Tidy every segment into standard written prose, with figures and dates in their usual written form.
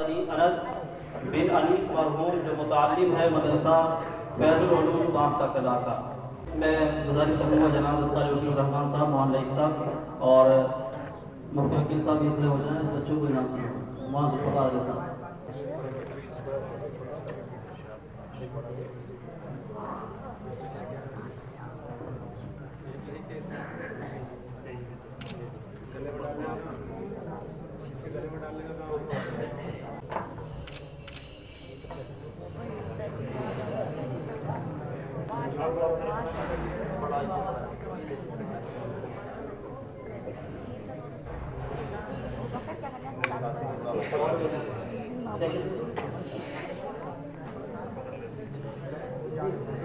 अनस बिन अनीस मरहूम जो मुतालिम है मदरसा फैज़ुल उलूम बांस का किला का। मैं गुजारिश करूँगा जनाब रहमान साहब, मोहन लईक साहब और मुफ्ती वकील साहब भी खड़े हो जाएँ, इस बच्चों को इनाम से वहाँ से पकड़ा देता।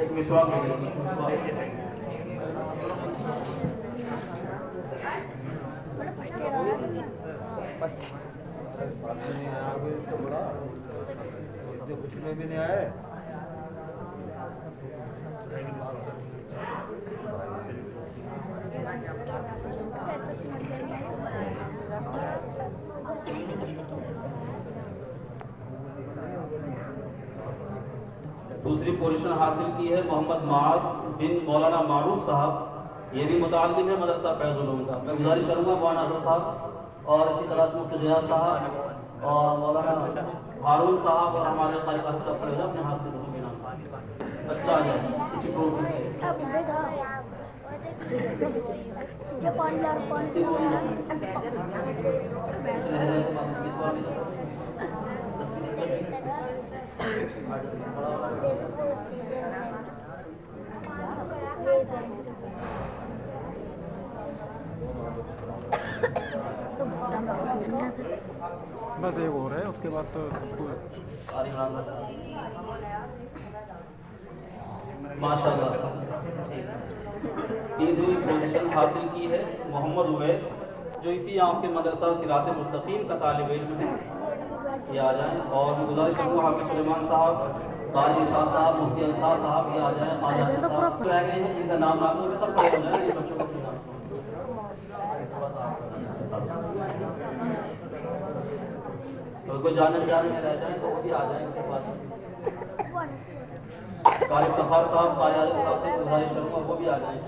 एक विश्वास कुछ में भी नहीं आए। दूसरी पोजीशन हासिल की है मोहम्मद माज बिन मौलाना मारूफ साहब, ये भी मुताल्लिम है मदरसा फैज़ुल उलूम का। मैं गुजारिश करूँगा मौलाना आजम साहब और इसी तरह से मुफ्ती जियाद साहब और मौलाना हारून साहब और हमारे क़ारी साहब खड़े हो अपने हाथ से बच्चों के नाम अच्छा आ जाए इसी को बस एक हो रहा है, उसके बाद तो माशाल्लाह। तीसरी पोजीशन हासिल की है मोहम्मद उवैस जो इसी यहाँ के मदरसा सिरात मुस्तकीम का तालिब इल्म है, ये आ जाएँ। और मैं गुजारिश करूँगा हाफिज़ सुलेमान साहब, क़ारी शाह साहब, मुफ्ती अंसार साहब ये आ जाएँ। रह गए हैं जिनका नाम नाम सब पढ़े हो जाए बच्चों को। तो कोई जाने पहचाने में रह जाए तो वो भी आ जाए उनके पास। क़ारी तफ़ार साहब, क़ारी आज़म साहब से गुजारिश करूँगा वो भी आ जाए।